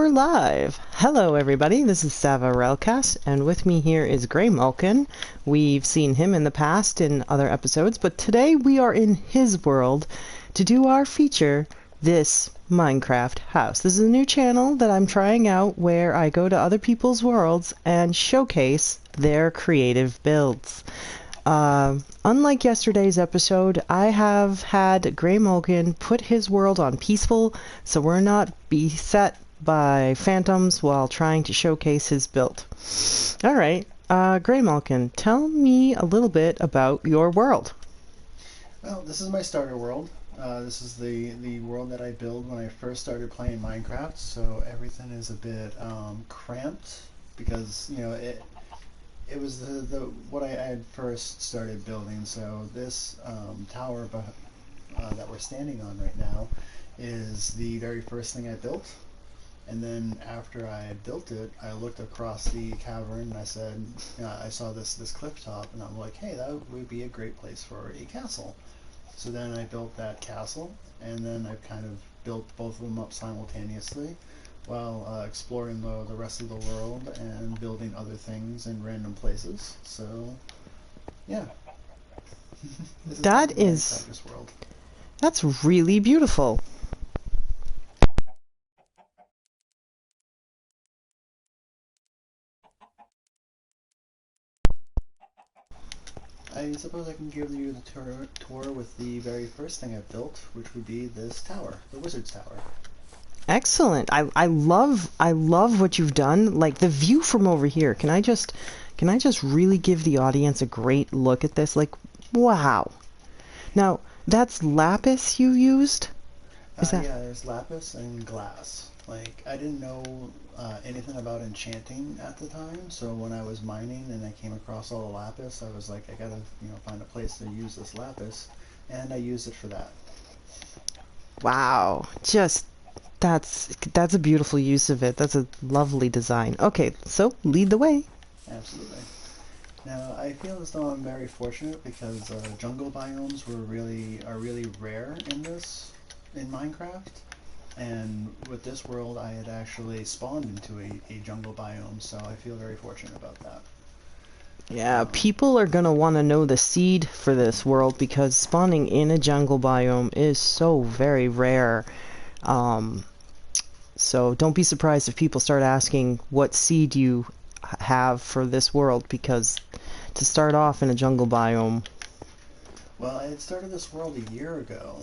We're live! Hello everybody, this is Savah Rellcast, and with me here is Greymalkin. We've seen him in the past in other episodes, but today we are in his world to do our feature, This Minecraft House. This is a new channel that I'm trying out where I go to other people's worlds and showcase their creative builds. Unlike yesterday's episode, I have had Greymalkin put his world on peaceful, so we're not beset by phantoms while trying to showcase his build. Alright, Greymalkin, tell me a little bit about your world. Well, this is my starter world. This is the world that I built when I first started playing Minecraft, so everything is a bit cramped because, you know, it was the what I had first started building. So this tower that we're standing on right now is the very first thing I built. And then after I had built it, I looked across the cavern and I said, I saw this cliff top, and I'm like, hey, that would be a great place for a castle. So then I built that castle, and then I kind of built both of them up simultaneously while exploring the rest of the world and building other things in random places. So, yeah. This world. That's really beautiful. I suppose I can give you the tour with the very first thing I built, which would be this tower, the Wizard's Tower. Excellent. I love what you've done. Like the view from over here. Can I just really give the audience a great look at this? Like, wow. Now, that's lapis you used? Yeah, there's lapis and glass. Like, I didn't know anything about enchanting at the time, so when I was mining and I came across all the lapis, I was like, I gotta, find a place to use this lapis, and I used it for that. Wow. That's a beautiful use of it. That's a lovely design. Okay, so lead the way. Absolutely. Now, I feel as though I'm very fortunate because jungle biomes are really rare in Minecraft. And with this world, I had actually spawned into a jungle biome, so I feel very fortunate about that. Yeah, people are gonna want to know the seed for this world because spawning in a jungle biome is so very rare. So don't be surprised if people start asking what seed you have for this world, because to start off in a jungle biome. Well, I had started this world a year ago,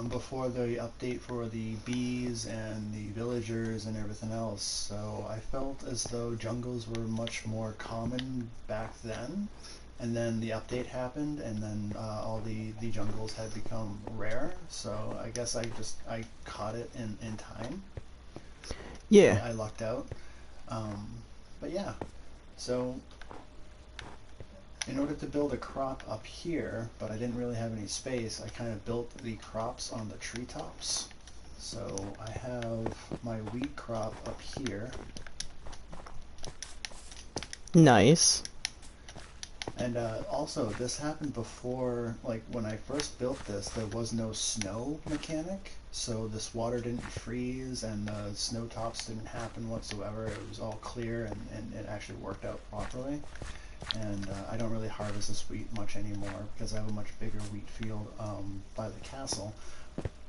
before the update for the bees and the villagers and everything else, so I felt as though jungles were much more common back then, and then the update happened, and then all the jungles had become rare, so I guess I caught it in time. Yeah. I lucked out. But yeah, so in order to build a crop up here, but I didn't really have any space, I kind of built the crops on the treetops. So I have my wheat crop up here. Nice. And also, this happened before, like when I first built this, there was no snow mechanic, so this water didn't freeze and the snow tops didn't happen whatsoever. It was all clear and it actually worked out properly. And I don't really harvest this wheat much anymore because I have a much bigger wheat field by the castle.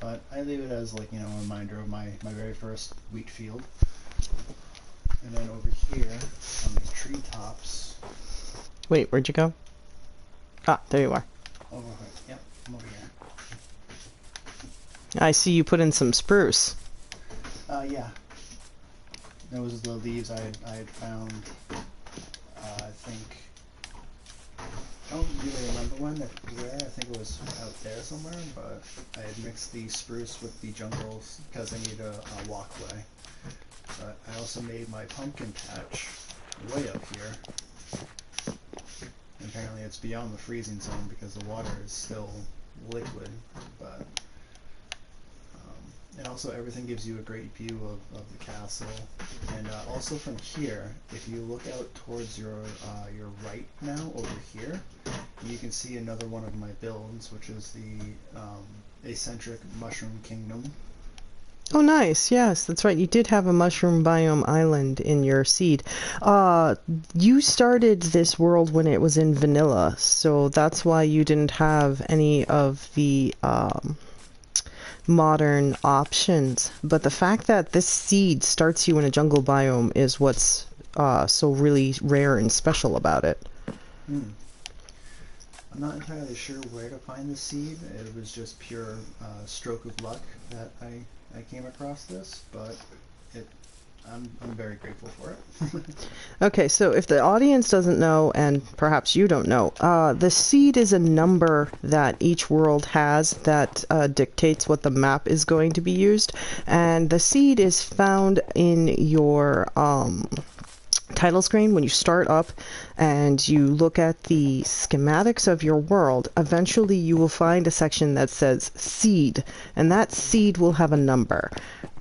But I leave it as, like, a reminder of my very first wheat field. And then over here on the treetops. Wait, where'd you go? Ah, there you are. Over here. Yep, I'm over here. I see you put in some spruce. Yeah. Those are the leaves I had found. I think. I don't really remember where. I think it was out there somewhere, but I had mixed the spruce with the jungles because I need a walkway. But I also made my pumpkin patch way up here. And apparently it's beyond the freezing zone because the water is still liquid, but and also everything gives you a great view of the castle. And also from here, if you look out towards your right now over here, you can see another one of my builds, which is the eccentric mushroom kingdom. Oh, nice. Yes, that's right. You did have a mushroom biome island in your seed. Uh, you started this world when it was in vanilla, so that's why you didn't have any of the modern options. But the fact that this seed starts you in a jungle biome is what's so really rare and special about it. Hmm. I'm not entirely sure where to find the seed. It was just pure stroke of luck that I came across this, but it I'm very grateful for it. Okay, so if the audience doesn't know, and perhaps you don't know, the seed is a number that each world has that dictates what the map is going to be used, and the seed is found in your title screen when you start up and you look at the schematics of your world. Eventually you will find a section that says seed, and that seed will have a number,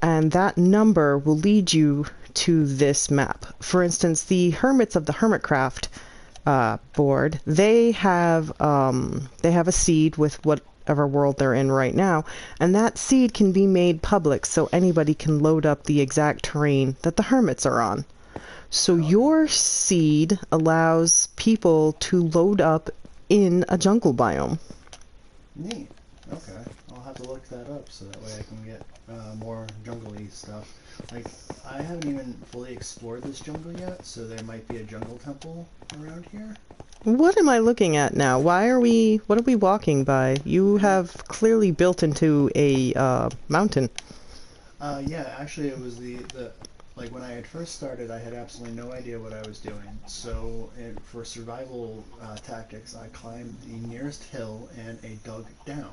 and that number will lead you to this map. For instance, the Hermits of the Hermitcraft board, they have a seed with whatever world they're in right now, and that seed can be made public so anybody can load up the exact terrain that the hermits are on. So your seed allows people to load up in a jungle biome. Neat. Okay, I'll have to look that up so that way I can get more jungle-y stuff. Like, I haven't even fully explored this jungle yet, so there might be a jungle temple around here. What am I looking at now? What are we walking by? You have clearly built into a mountain. Yeah, actually it was the like when I had first started, I had absolutely no idea what I was doing. So for survival tactics, I climbed the nearest hill and I dug down.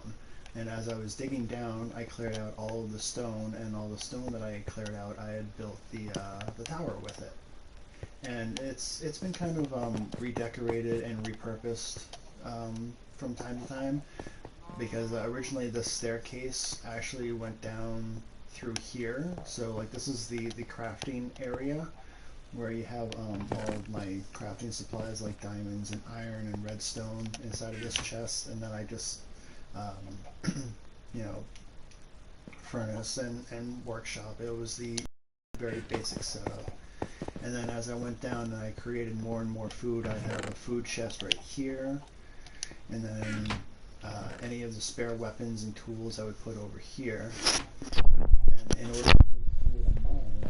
And as I was digging down, I cleared out all of the stone, and all the stone that I had cleared out, I had built the tower with it. And it's been kind of redecorated and repurposed from time to time, because originally the staircase actually went down through here. So like this is the crafting area where you have all of my crafting supplies like diamonds and iron and redstone inside of this chest, and then I just you know, furnace and workshop. It was the very basic setup. And then as I went down and I created more and more food, I have a food chest right here, and then any of the spare weapons and tools I would put over here. And in order to create a mine,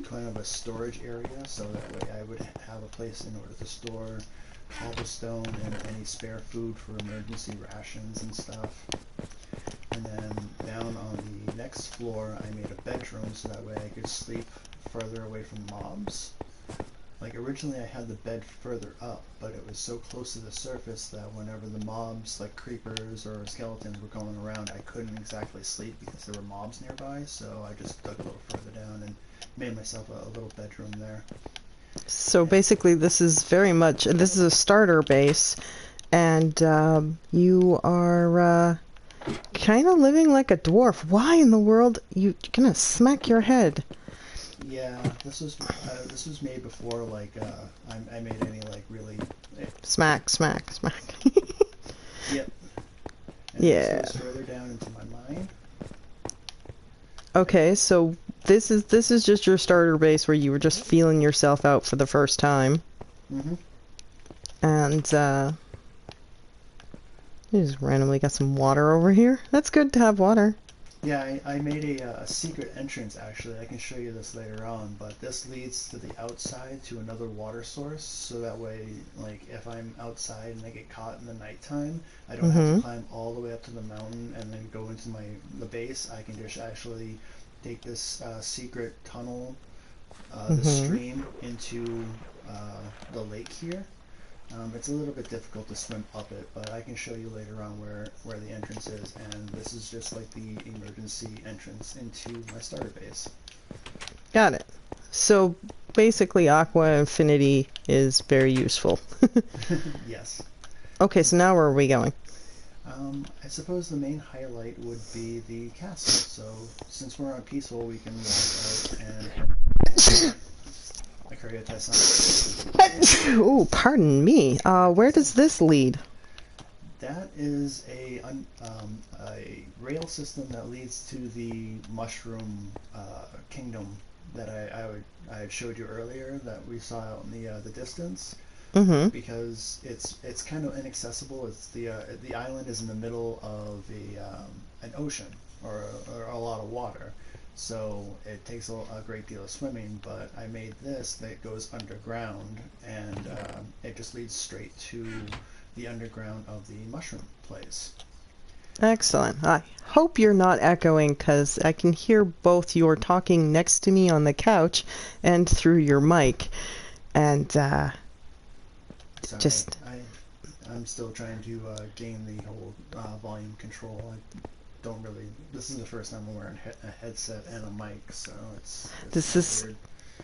kind of a storage area, so that way I would have a place in order to store cobblestone and any spare food for emergency rations and stuff. And then down on the next floor, I made a bedroom so that way I could sleep further away from mobs. Like originally I had the bed further up, but it was so close to the surface that whenever the mobs, like creepers or skeletons, were going around, I couldn't exactly sleep because there were mobs nearby, so I just dug a little further down and made myself a little bedroom there. So basically this is a starter base, and you are kind of living like a dwarf. Why in the world you're gonna smack your head? Yeah, this was made before like I made any like really Smack, smack, smack. Yep. And Yeah. this goes further down into my mine. Okay, so this is just your starter base where you were just feeling yourself out for the first time. Mm-hmm. And you just randomly got some water over here. That's good to have water. Yeah, I made a secret entrance actually. I can show you this later on, but this leads to the outside to another water source, so that way, like, if I'm outside and I get caught in the nighttime, I don't have to climb all the way up to the mountain and then go into the base. I can just actually take this secret tunnel, the stream into the lake here. It's a little bit difficult to swim up it, but I can show you later on where the entrance is, and this is just like the emergency entrance into my starter base. Got it. So basically Aqua Infinity is very useful. Yes. Okay, so now where are we going? I suppose the main highlight would be the castle. So since we're on peaceful, we can walk out and Oh, pardon me. Where does this lead? That is a rail system that leads to the mushroom kingdom that I had showed you earlier that we saw out in the distance. Mm-hmm. Because it's kind of inaccessible. It's the island is in the middle of an ocean or a lot of water, so it takes a great deal of swimming. But I made this that goes underground, and it just leads straight to the underground of the mushroom place. Excellent. I hope you're not echoing because I can hear both your talking next to me on the couch and through your mic. And Sorry, just I'm still trying to gain the whole volume control. I don't really. This is the first time I'm wearing a headset and a mic, so it's weird.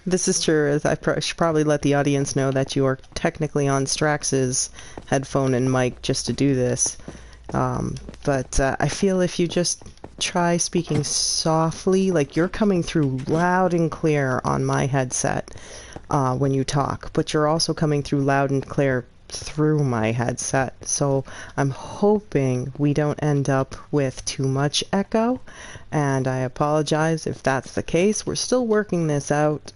this is true. Should probably let the audience know that you are technically on Strax's headphone and mic just to do this. But I feel if you just try speaking softly, like you're coming through loud and clear on my headset when you talk, but you're also coming through loud and clear through my headset. So I'm hoping we don't end up with too much echo, and I apologize if that's the case. We're still working this out,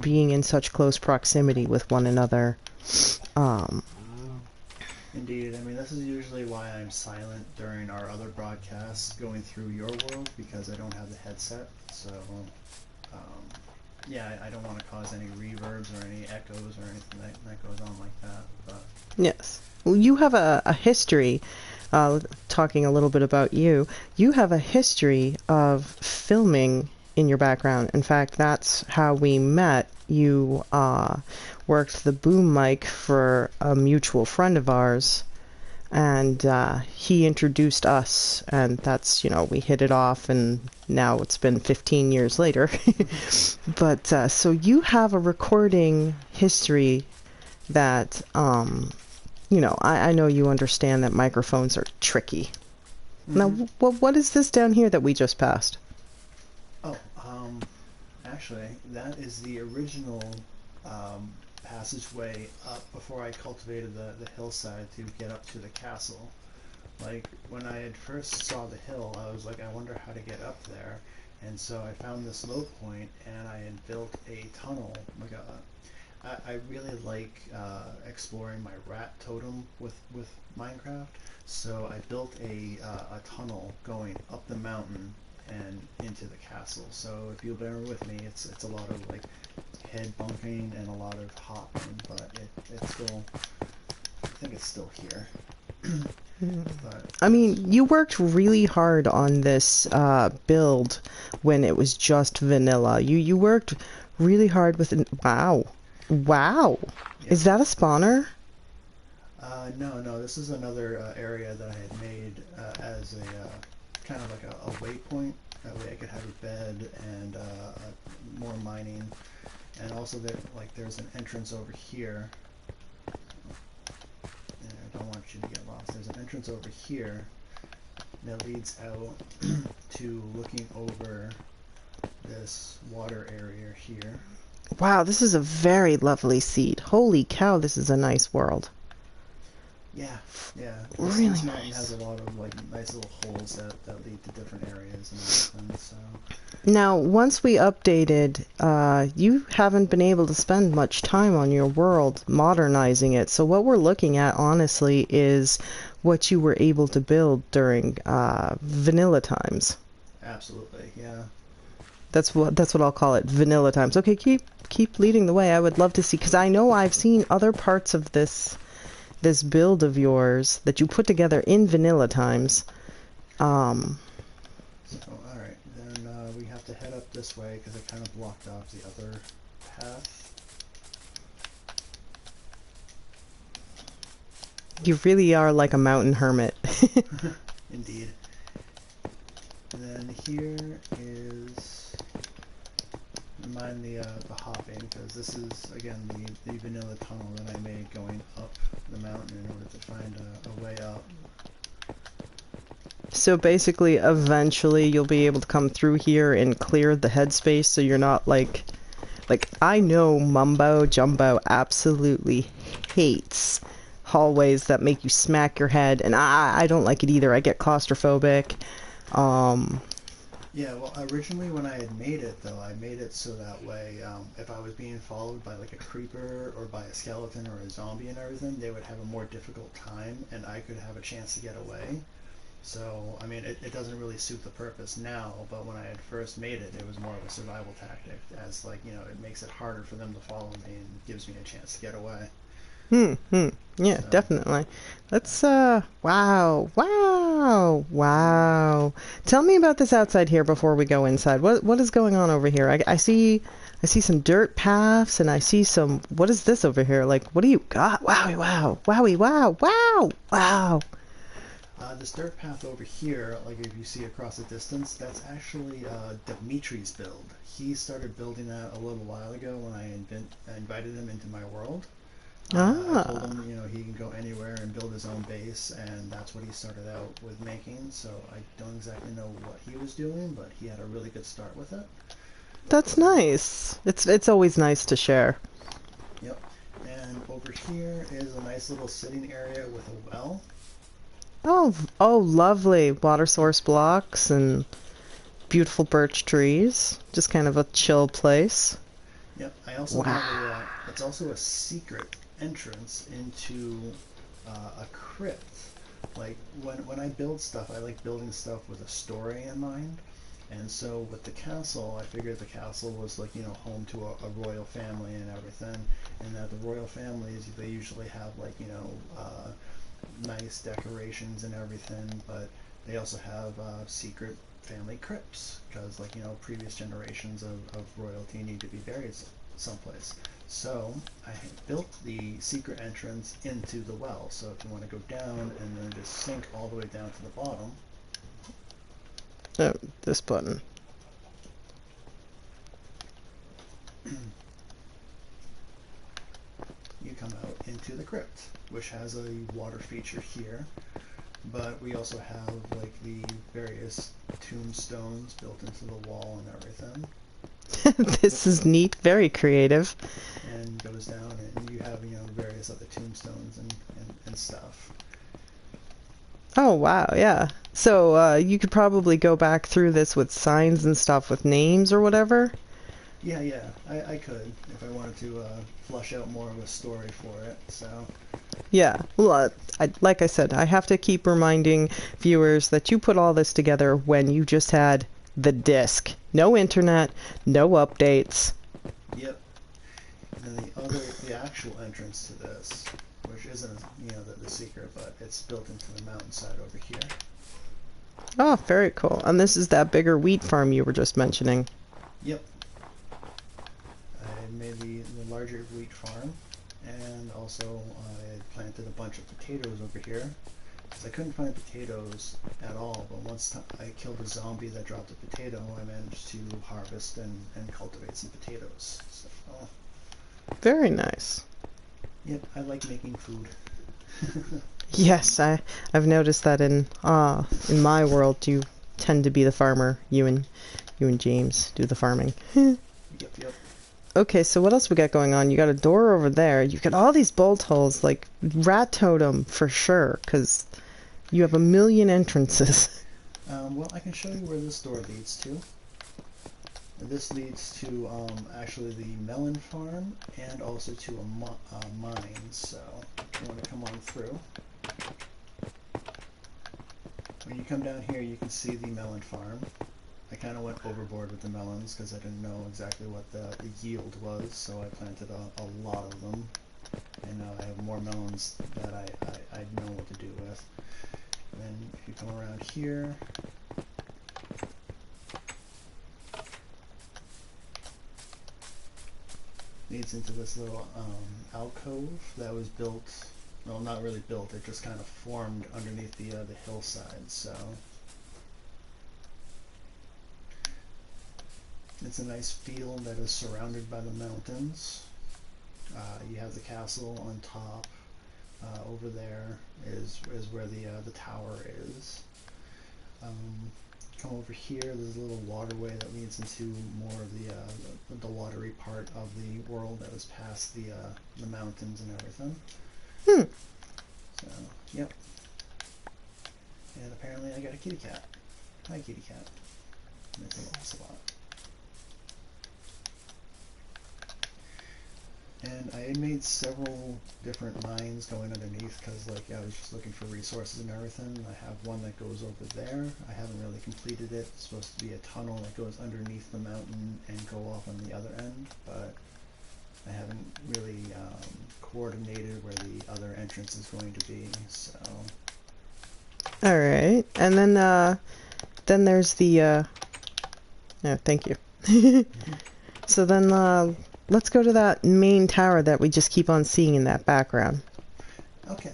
being in such close proximity with one another. Indeed. I mean, this is usually why I'm silent during our other broadcasts going through your world, because I don't have the headset. So, yeah, I don't want to cause any reverbs or any echoes or anything that goes on like that. But Yes. Well, you have a history, talking a little bit about you, you have a history of filming in your background. In fact, that's how we met. You worked the boom mic for a mutual friend of ours, and he introduced us, and that's, we hit it off, and now it's been 15 years later. But so you have a recording history that, I know you understand that microphones are tricky. mm-hmm. Now, what is this down here that we just passed? Oh, actually, that is the original passageway up before I cultivated the hillside to get up to the castle. Like, when I had first saw the hill, I was like, I wonder how to get up there. And so I found this low point, and I had built a tunnel. I really like exploring my rat totem with Minecraft, so I built a tunnel going up the mountain and into the castle. So if you'll bear with me, it's a lot of like head bumping and a lot of hopping, but it's still, I think it's still here. But, I mean, you worked really hard on this build when it was just vanilla. You worked really hard with it. Wow. yeah. Is that a spawner? No, this is another area that I had made as a kind of like a waypoint. That way I could have a bed and more mining. And also there's an entrance over here. I don't want you to get lost. There's an entrance over here that leads out to looking over this water area here. Wow, this is a very lovely seed. Holy cow, this is a nice world. Yeah. Really this mountain nice. has a lot of like nice little holes that lead to different areas and everything. So Now, once we updated, you haven't been able to spend much time on your world modernizing it. So what we're looking at, honestly, is what you were able to build during vanilla times. absolutely, yeah. That's what I'll call it, vanilla times. Okay, keep leading the way. I would love to see, because I know I've seen other parts of this build of yours that you put together in vanilla times. So, all right, then we have to head up this way because it kind of blocked off the other path. You really are like a mountain hermit. Indeed. And then here is, mind the hopping, because this is again the vanilla tunnel that I made going up the mountain in order to find a way up. So basically, eventually you'll be able to come through here and clear the headspace, so you're not like I know Mumbo Jumbo absolutely hates hallways that make you smack your head, and I don't like it either. I get claustrophobic. Yeah, well, originally when I had made it, though, I made it so that way, if I was being followed by like a creeper or by a skeleton or a zombie and everything, they would have a more difficult time, and I could have a chance to get away. So, I mean, it doesn't really suit the purpose now, but when I had first made it, it was more of a survival tactic, as like, you know, it makes it harder for them to follow me and gives me a chance to get away. Yeah, So, definitely. Let's wow. Tell me about this outside here before we go inside. What is going on over here? I see some dirt paths, and I see some, what is this over here? Like, what do you got? Wow. this dirt path over here, like if you see across the distance, that's actually Dimitri's build. He started building that a little while ago when I invited him into my world. I told him, you know, he can go anywhere and build his own base, and that's what he started out with making. So I don't exactly know what he was doing, but he had a really good start with it. That's nice. It's always nice to share. Yep. And over here is a nice little sitting area with a well. Oh, lovely. Water source blocks and beautiful birch trees. Just kind of a chill place. Yep. I also have it's also a secret entrance into a crypt. Like when I build stuff, I like building stuff with a story in mind. And so with the castle, I figured the castle was like, you know, home to a royal family and everything, and that the royal families, they usually have like, you know, nice decorations and everything, but they also have secret family crypts because, like, you know, previous generations of royalty need to be buried someplace. So I built the secret entrance into the well. So if you want to go down and then just sink all the way down to the bottom. Oh, this button. You come out into the crypt, which has a water feature here, but we also have like the various tombstones built into the wall and everything. This is neat, very creative. And goes down, and you have, you know, various other tombstones and stuff. Oh, wow, yeah. So you could probably go back through this with signs and stuff with names or whatever? Yeah, I could if I wanted to flush out more of a story for it. So Yeah. Well, like I said, I have to keep reminding viewers that you put all this together when you just had the disc. No internet, no updates. yep. And then the actual entrance to this, which isn't, you know, the secret, but it's built into the mountainside over here. Oh, very cool. And this is that bigger wheat farm you were just mentioning. Yep. I made the larger wheat farm, and also I had planted a bunch of potatoes over here. Because I couldn't find potatoes at all, but once I killed a zombie that dropped a potato, I managed to harvest and cultivate some potatoes. So, Very nice. yep, I like making food. Yes, I've noticed that in my world you tend to be the farmer. You and James do the farming. Yep. Okay, so what else we got going on? You got a door over there. You got all these bolt holes, like rat totem for sure, because you have a million entrances. Well, I can show you where this door leads to. This leads to actually the melon farm and also to a mine. So if you want to come on through. When you come down here, you can see the melon farm. I kind of went overboard with the melons because I didn't know exactly what the yield was, so I planted a lot of them. And now I have more melons that I know what to do with. And then if you come around here, leads into this little alcove that was built, well, not really built, it just kind of formed underneath the hillside. So it's a nice field that is surrounded by the mountains. You have the castle on top. Over there is where the tower is. Come over here, there's a little waterway that leads into more of the watery part of the world that is past the mountains and everything. So, yep. And apparently I got a kitty cat. Hi, kitty cat. That's an ocelot. And I had made several different mines going underneath because, like, I was just looking for resources and everything. I have one that goes over there. I haven't really completed it. It's supposed to be a tunnel that goes underneath the mountain and go off on the other end, but I haven't really coordinated where the other entrance is going to be, so... Alright, and then there's the, oh, thank you. So then, let's go to that main tower that we just keep on seeing in that background. Okay.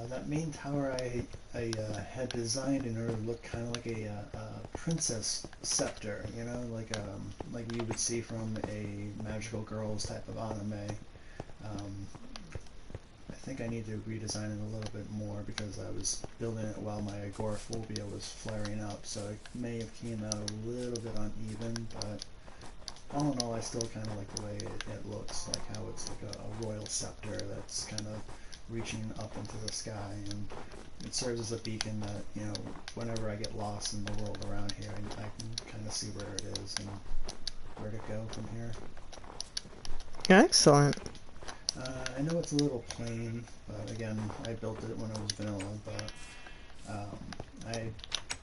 That main tower I had designed in order to look kind of like a princess scepter, you know, like you would see from a magical girls type of anime. I think I need to redesign it a little bit more because I was building it while my agoraphobia was flaring up, so it may have came out a little bit uneven, but all in all, I still kind of like the way it looks, like how it's like a royal scepter that's kind of reaching up into the sky, and it serves as a beacon that, you know, whenever I get lost in the world around here, I can kind of see where it is and where to go from here. Excellent. I know it's a little plain, but again, I built it when it was vanilla, but I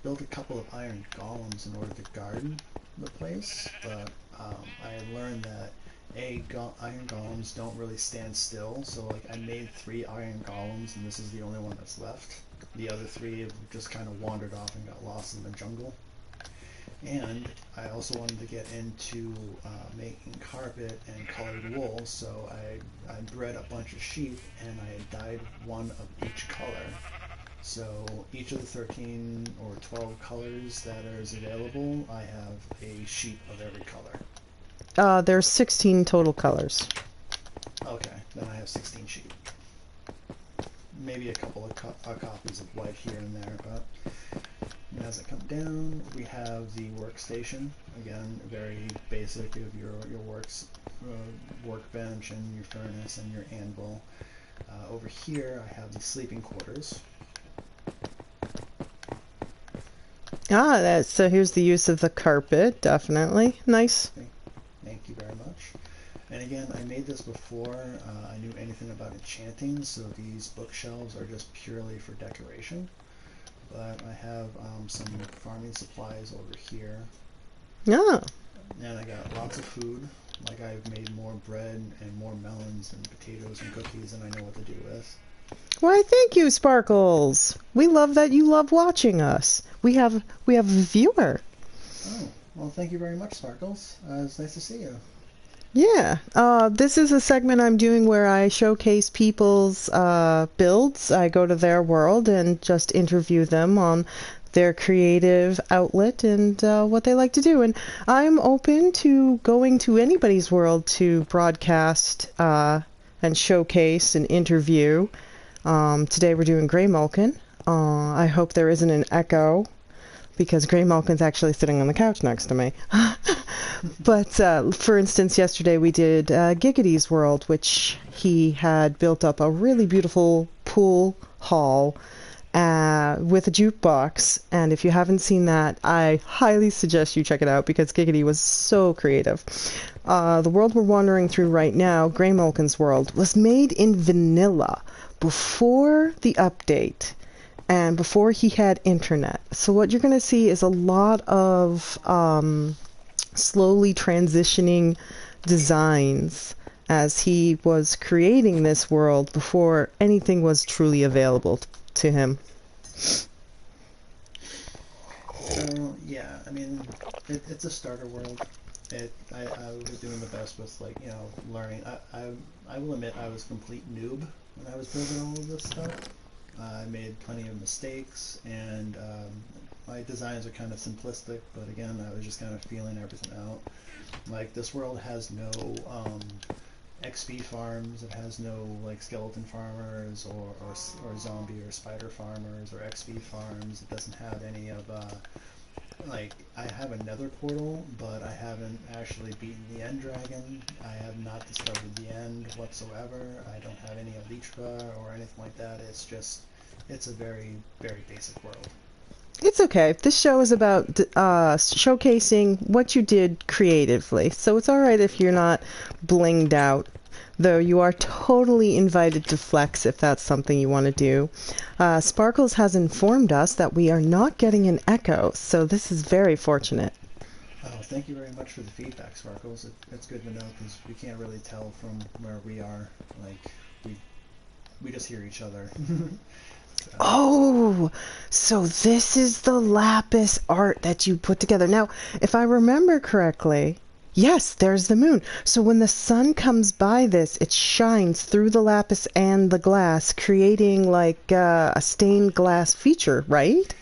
built a couple of iron golems in order to guard the place, but I had learned that iron golems don't really stand still, so like I made 3 iron golems, and this is the only one that's left. The other 3 have just kind of wandered off and got lost in the jungle. And I also wanted to get into making carpet and colored wool, so I bred a bunch of sheep, and I had dyed one of each color. So each of the 13 or 12 colors that is available, I have a sheep of every color. There's 16 total colors. Okay, then I have 16 sheep. Maybe a couple of copies of white here and there, but as I come down, we have the workstation. Again, very basic of your workbench and your furnace and your anvil. Over here, I have the sleeping quarters. So here's the use of the carpet, definitely. Nice. Thank you very much. And again, I made this before I knew anything about enchanting, so these bookshelves are just purely for decoration. But I have some farming supplies over here. Yeah. And I got lots of food. Like, I've made more bread and more melons and potatoes and cookies than I know what to do with. Why, thank you, Sparkles. We love that you love watching us. We have a viewer. Oh, well, thank you very much, Sparkles. It's nice to see you. Yeah. This is a segment I'm doing where I showcase people's builds. I go to their world and just interview them on their creative outlet and what they like to do. And I'm open to going to anybody's world to broadcast and showcase and interview. Today we're doing Greymalkin. I hope there isn't an echo because Greymalkin's actually sitting on the couch next to me. But for instance, yesterday we did Giggity's world, which he had built up a really beautiful pool hall with a jukebox. And if you haven't seen that, I highly suggest you check it out because Giggity was so creative. The world we're wandering through right now, Greymalkin's world, was made in vanilla before the update and before he had internet. So what you're going to see is a lot of slowly transitioning designs as he was creating this world before anything was truly available to him. So, yeah, I mean, it's a starter world. I was doing the best with, like, you know, learning. I will admit I was a complete noob when I was building all of this stuff. I made plenty of mistakes, and my designs are kind of simplistic, but again, I was just kind of feeling everything out. Like, this world has no XP farms, it has no, like, skeleton farmers, or zombie or spider farmers, or XP farms. It doesn't have any of like I have another portal, but I haven't actually beaten the end dragon. I have not discovered the end whatsoever. I don't have any elytra or anything like that. It's a very, very basic world. It's okay. This show is about showcasing what you did creatively, so it's all right if you're not blinged out. Though you are totally invited to flex if that's something you want to do. Sparkles has informed us that we are not getting an echo, so this is very fortunate. Oh, thank you very much for the feedback, Sparkles. It's good to know because we can't really tell from where we are. Like we just hear each other. So. Oh, so this is the lapis art that you put together. Now, if I remember correctly, yes, there's the moon. So when the sun comes by this, it shines through the lapis and the glass, creating like a stained glass feature, right?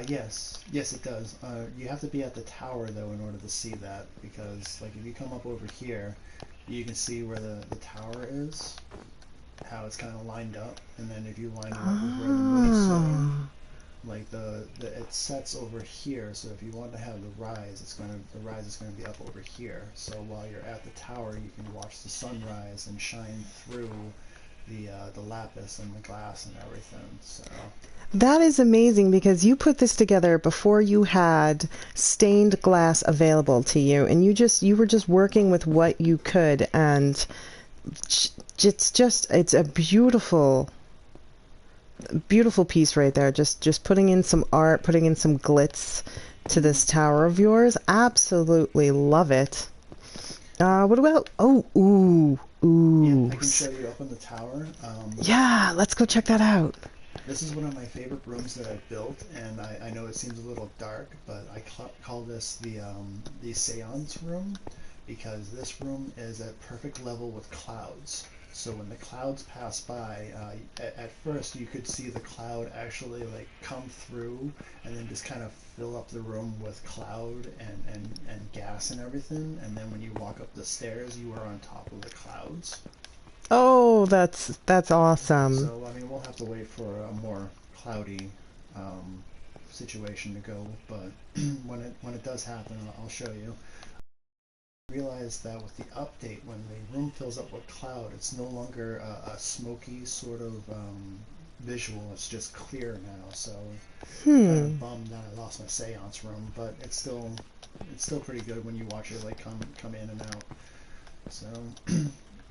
Yes. Yes, it does. You have to be at the tower, though, in order to see that, because, like, if you come up over here, you can see where the tower is, how it's kind of lined up, and then if you line it up with where the moon is setting, like it sets over here. So if you want to have the rise, the rise is gonna be up over here. So while you're at the tower, you can watch the sunrise and shine through the lapis and the glass and everything. So that is amazing because you put this together before you had stained glass available to you, and you were just working with what you could, and it's a beautiful piece right there. Just putting in some art, putting in some glitz to this tower of yours. Absolutely love it. What about ooh. yeah, I can show you up on the tower. Yeah, let's go check that out. This is one of my favorite rooms that I've built, and I know it seems a little dark, but I call this the seance room, because this room is at perfect level with clouds. So when the clouds pass by, at first you could see the cloud actually like come through and then just kind of fill up the room with cloud and gas and everything. And then when you walk up the stairs, you are on top of the clouds. Oh, that's awesome. So, I mean, we'll have to wait for a more cloudy situation to go, but when it does happen, I'll show you. I realized that with the update, when the room fills up with cloud, it's no longer a smoky sort of visual. It's just clear now. So, kind of bummed that I lost my seance room, but it's still pretty good when you watch it like come in and out. So.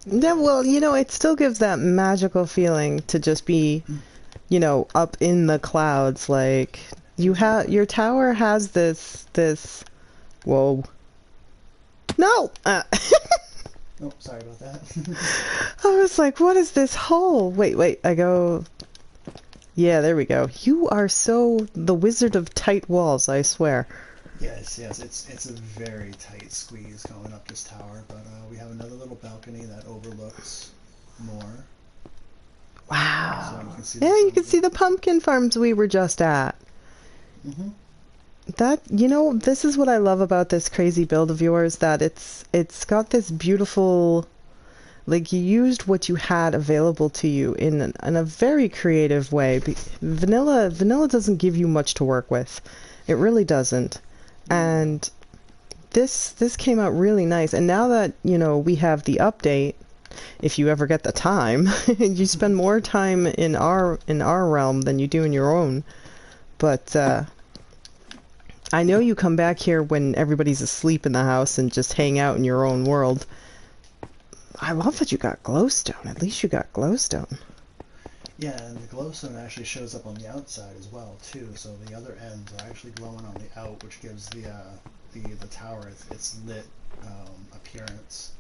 Yeah, well, it still gives that magical feeling to just be, up in the clouds. Like your tower has this. Whoa. No. Oh, sorry about that. I was like, what is this hole? Wait. I go. Yeah, there we go. You are so the wizard of tight walls, I swear. Yes, it's a very tight squeeze going up this tower, but we have another little balcony that overlooks more. Wow. So you can see you can see the pumpkin farms we were just at. Mm-hmm. That, this is what I love about this crazy build of yours, that it's got this beautiful, like, you used what you had available to you in a very creative way. Vanilla doesn't give you much to work with. It really doesn't. And this came out really nice. And now that, we have the update, if you ever get the time, you spend more time in our realm than you do in your own. But I know you come back here when everybody's asleep in the house and just hang out in your own world. I love that you got glowstone. At least you got glowstone. Yeah, and the glowstone actually shows up on the outside as well too. So the other ends are actually glowing on the out, which gives the tower its lit appearance.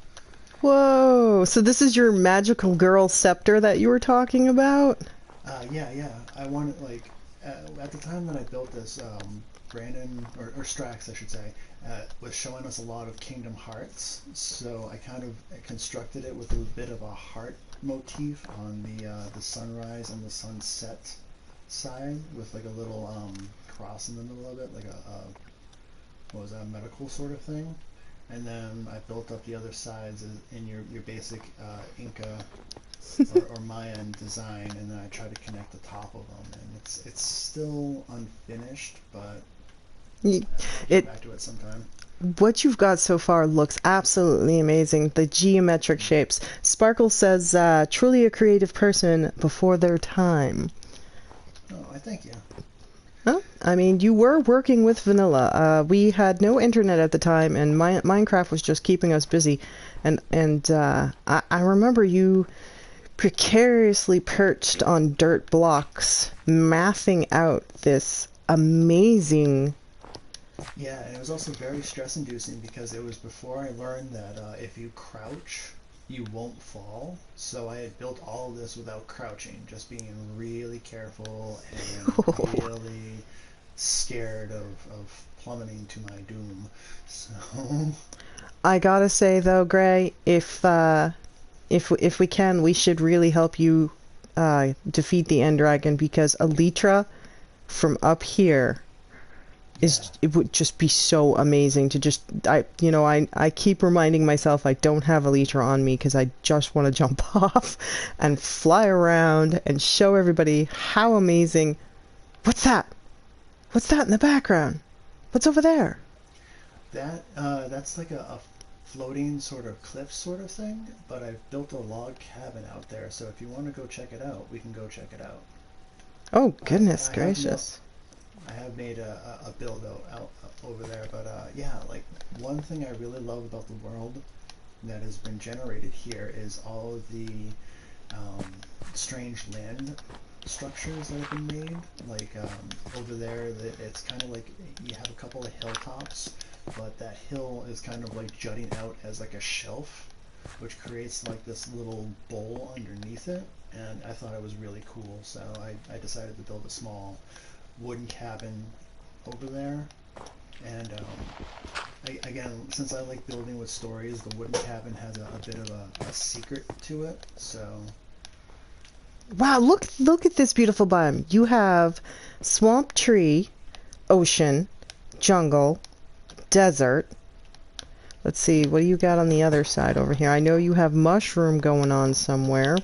Whoa! So this is your magical girl scepter that you were talking about? Yeah. I wanted at the time that I built this, Brandon or Strax, I should say, was showing us a lot of Kingdom Hearts. So I kind of constructed it with a bit of a heart motif on the sunrise and the sunset side, with like a little cross in the middle of it, like a medical sort of thing. And then I built up the other sides in your basic Inca or Mayan design, and then I tried to connect the top of them. And it's still unfinished, but Y- I'll get It back to it sometime. what you've got so far looks absolutely amazing. The geometric shapes. Sparkle says, truly a creative person before their time. Oh, I thank you. Well, I mean, you were working with vanilla. We had no internet at the time, and Minecraft was just keeping us busy. I remember you precariously perched on dirt blocks, mathing out this amazing. Yeah, and it was also very stress-inducing because it was before I learned that if you crouch, you won't fall. So I had built all of this without crouching, just being really careful and really scared of plummeting to my doom. So I gotta say though, Gray, if we can, we should really help you defeat the End Dragon, because Elytra from up here is it would just be so amazing to just I keep reminding myself I don't have Elytra on me because I just want to jump off and fly around and show everybody how amazing. What's that? What's that in the background? What's over there? that's like a floating sort of cliff sort of thing, but I've built a log cabin out there, so if you want to go check it out, we can go check it out. Oh goodness I gracious. I have made a build out over there, but yeah, like one thing I really love about the world that has been generated here is all of the strange land structures that have been made. Like over there, it's kind of like you have a couple of hilltops, but that hill is kind of like jutting out as like a shelf, which creates like this little bowl underneath it, and I thought it was really cool, so I decided to build a small wooden cabin over there. And again, since I like building with stories, the wooden cabin has a bit of a secret to it, so Wow, look at this beautiful biome. You have swamp tree, ocean, jungle, desert. Let's see, what do you got on the other side over here? I know you have mushroom going on somewhere.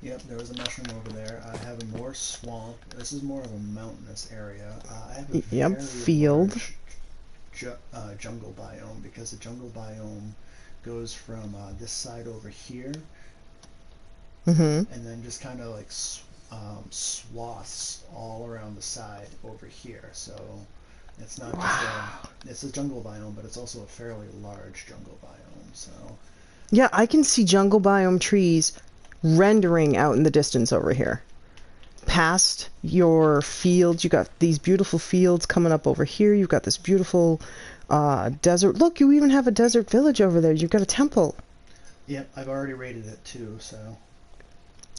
yep, there was a mushroom over there. I have more swamp. This is more of a mountainous area. I have a Yep, very field. large jungle biome, because the jungle biome goes from this side over here, Mm-hmm. and then just kind of like swaths all around the side over here. So it's not just a jungle biome, but it's also a fairly large jungle biome. So Yeah, I can see jungle biome trees rendering out in the distance over here. Past your fields, you got these beautiful fields coming up over here. You've got this beautiful desert. Look, you even have a desert village over there. You've got a temple. yep, I've already rated it too. So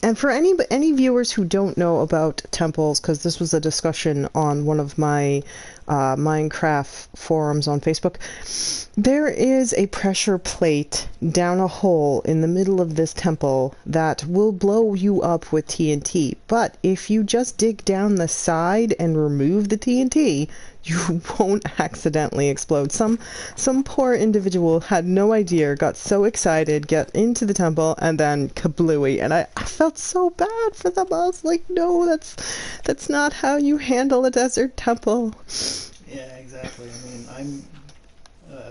And for any viewers who don't know about temples, because this was a discussion on one of my Minecraft forums on Facebook, there is a pressure plate down a hole in the middle of this temple that will blow you up with TNT. But if you just dig down the side and remove the TNT, you won't accidentally explode. Some poor individual had no idea, got so excited, get into the temple, and then kablooey. And I felt so bad for them. I was like, no, that's not how you handle a desert temple. yeah, exactly. I mean,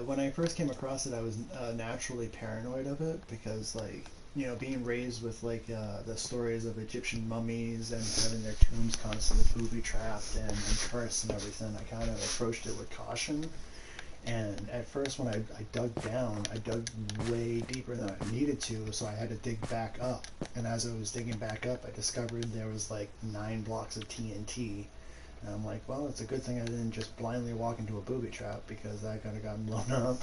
when I first came across it, I was naturally paranoid of it, because like, you know, being raised with like the stories of Egyptian mummies and having their tombs constantly booby trapped and cursed and everything, I kind of approached it with caution. And at first, when I dug down, I dug way deeper than I needed to, so I had to dig back up. And as I was digging back up, I discovered there was like 9 blocks of TNT. And I'm like, well, it's a good thing I didn't just blindly walk into a booby trap, because that could have gotten blown up.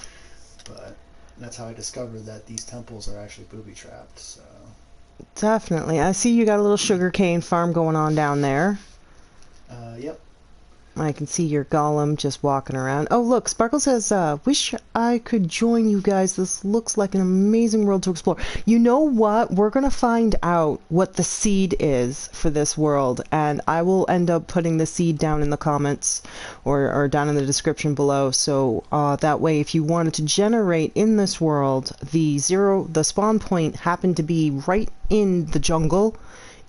But that's how I discovered that these temples are actually booby trapped. So Definitely. I see you got a little sugarcane farm going on down there. yep. I can see your golem just walking around. Oh, look, Sparkle says, wish I could join you guys. This looks like an amazing world to explore. You know what? We're going to find out what the seed is for this world, and I will end up putting the seed down in the comments or down in the description below. So that way, if you wanted to generate in this world, the spawn point happened to be right in the jungle,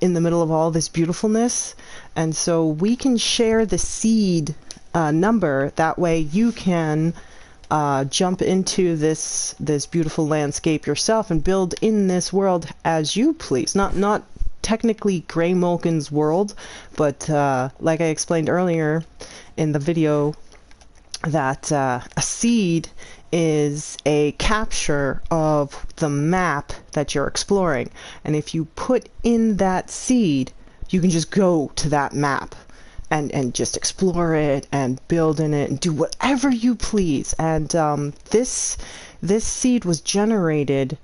in the middle of all this beautifulness, and so we can share the seed number. That way you can jump into this beautiful landscape yourself and build in this world as you please. Not technically Greymalkin's world, but like I explained earlier in the video, that a seed is a capture of the map that you're exploring. And if you put in that seed, you can just go to that map and just explore it and build in it and do whatever you please. And this seed was generated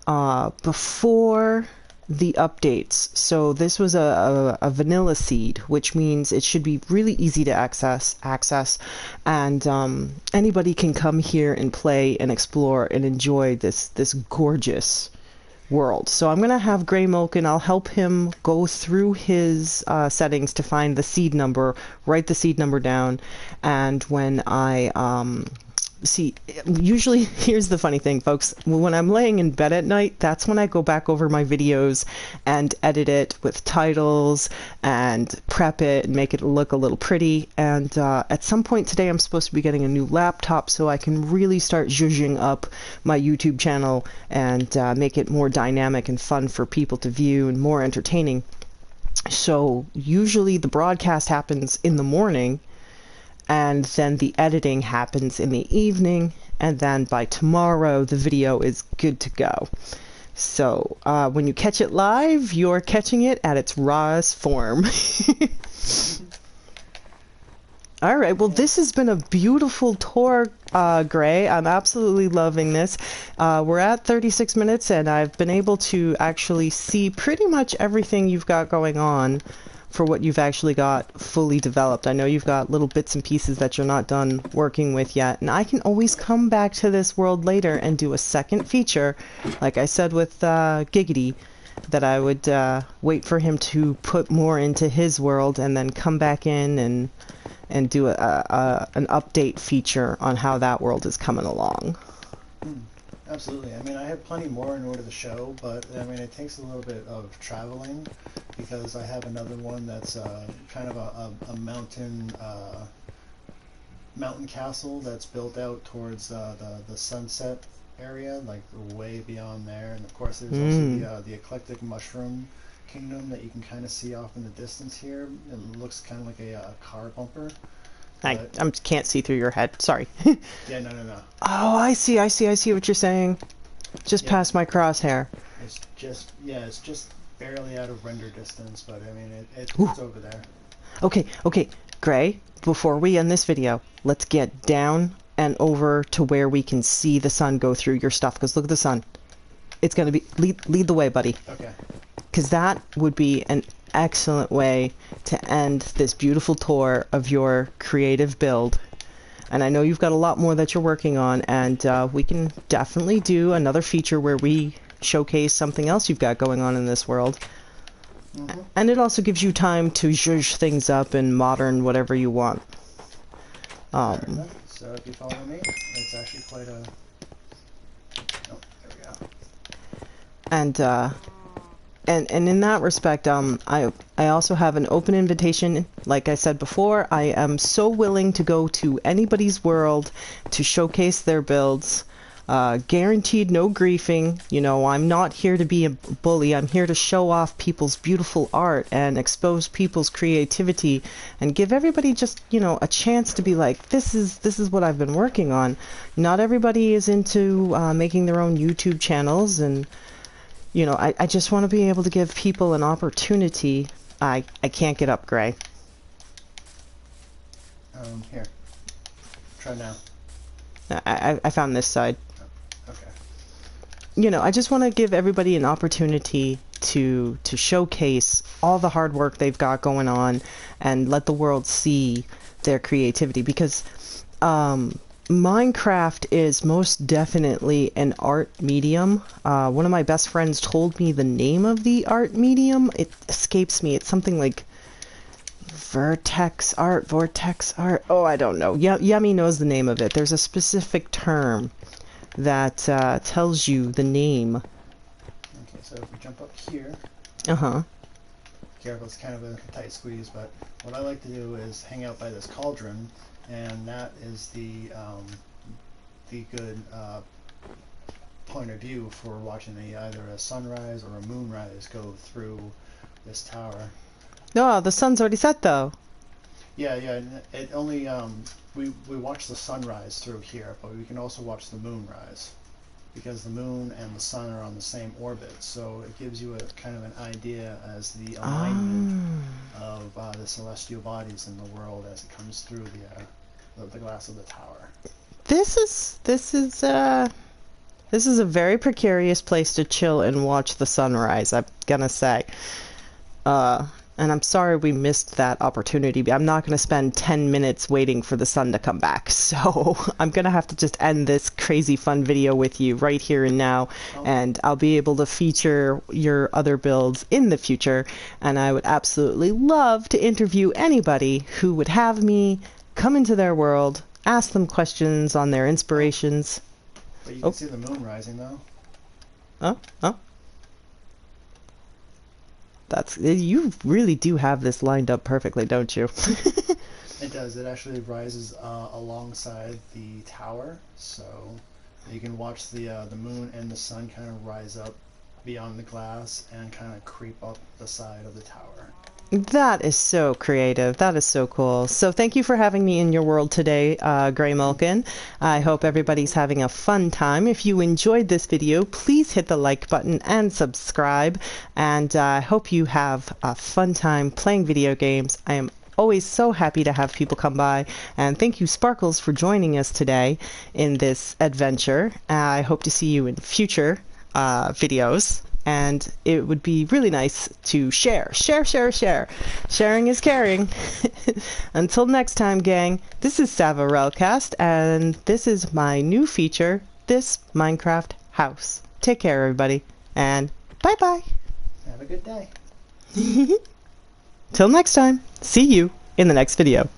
before the updates. So this was a vanilla seed, which means it should be really easy to access, and anybody can come here and play and explore and enjoy this gorgeous world. So I'm gonna have Greymalkin. I'll help him go through his settings to find the seed number, write the seed number down, and when I see, usually, here's the funny thing, folks. When I'm laying in bed at night, that's when I go back over my videos and edit it with titles and prep it and make it look a little pretty. And at some point today, I'm supposed to be getting a new laptop so I can really start zhuzhing up my YouTube channel and make it more dynamic and fun for people to view and more entertaining. So usually the broadcast happens in the morning, and then the editing happens in the evening, and then by tomorrow the video is good to go. So when you catch it live, you're catching it at its rawest form. All right, well, this has been a beautiful tour, Gray. I'm absolutely loving this. We're at 36 minutes, and I've been able to actually see pretty much everything you've got going on for what you've actually got fully developed. I know you've got little bits and pieces that you're not done working with yet, and I can always come back to this world later and do a second feature, like I said with Giggity, that I would wait for him to put more into his world and then come back in and do an update feature on how that world is coming along. Absolutely. I mean, I have plenty more in order to show, but I mean, it takes a little bit of traveling because I have another one that's kind of a mountain castle that's built out towards the sunset area, like way beyond there. And of course, there's also the eclectic mushroom kingdom that you can kind of see off in the distance here. It looks kind of like a car bumper. I can't see through your head. Sorry. Yeah, no. Oh, I see what you're saying. Just past my crosshair. It's just barely out of render distance, but I mean, it's over there. Okay, Gray, before we end this video, let's get down and over to where we can see the sun go through your stuff, because look at the sun. It's going to be... Lead the way, buddy. Okay. Because that would be an excellent way to end this beautiful tour of your creative build. And I know you've got a lot more that you're working on, and we can definitely do another feature where we showcase something else you've got going on in this world. And it also gives you time to zhuzh things up in modern whatever you want. So if you follow me, it's actually quite a... Oh, there we go. And in that respect, I also have an open invitation. Like I said before, I am so willing to go to anybody's world to showcase their builds. Guaranteed no griefing. You know, I'm not here to be a bully. I'm here to show off people's beautiful art and expose people's creativity and give everybody just, you know, a chance to be like, this is what I've been working on. Not everybody is into making their own YouTube channels, and you know, I just want to be able to give people an opportunity. I can't get up, Gray. Here. Try now. I found this side. Okay. You know, I just want to give everybody an opportunity to showcase all the hard work they've got going on and let the world see their creativity, because Minecraft is most definitely an art medium. One of my best friends told me the name of the art medium. It escapes me. It's something like vortex art. Oh, I don't know. Yummy knows the name of it. There's a specific term that tells you the name. Okay, so if we jump up here. Careful, it's kind of a tight squeeze, but what I like to do is hang out by this cauldron and that is the good point of view for watching either a sunrise or a moonrise go through this tower. No, the sun's already set though. Yeah, it only we watch the sunrise through here, but we can also watch the moonrise because the moon and the sun are on the same orbit, so it gives you a kind of an idea as the alignment of the celestial bodies in the world as it comes through the glass of the tower. This is a very precarious place to chill and watch the sunrise, I'm gonna say. And I'm sorry we missed that opportunity, but I'm not gonna spend 10 minutes waiting for the sun to come back. So I'm gonna have to just end this crazy fun video with you right here and now, and I'll be able to feature your other builds in the future, and I would absolutely love to interview anybody who would have me come into their world, ask them questions on their inspirations. But you can see the moon rising, though. Oh. You really do have this lined up perfectly, don't you? It does. It actually rises alongside the tower, so you can watch the moon and the sun kind of rise up beyond the glass and kind of creep up the side of the tower. That is so creative. That is so cool. So thank you for having me in your world today, Greymalkin. I hope everybody's having a fun time. If you enjoyed this video, please hit the like button and subscribe. And I hope you have a fun time playing video games. I am always so happy to have people come by. And thank you, Sparkles, for joining us today in this adventure. I hope to see you in future videos. And it would be really nice to share. Sharing is caring. Until next time, gang, this is Savah Rellcast, and this is my new feature, This Minecraft House. Take care, everybody, and bye-bye. Have a good day. Till next time, see you in the next video.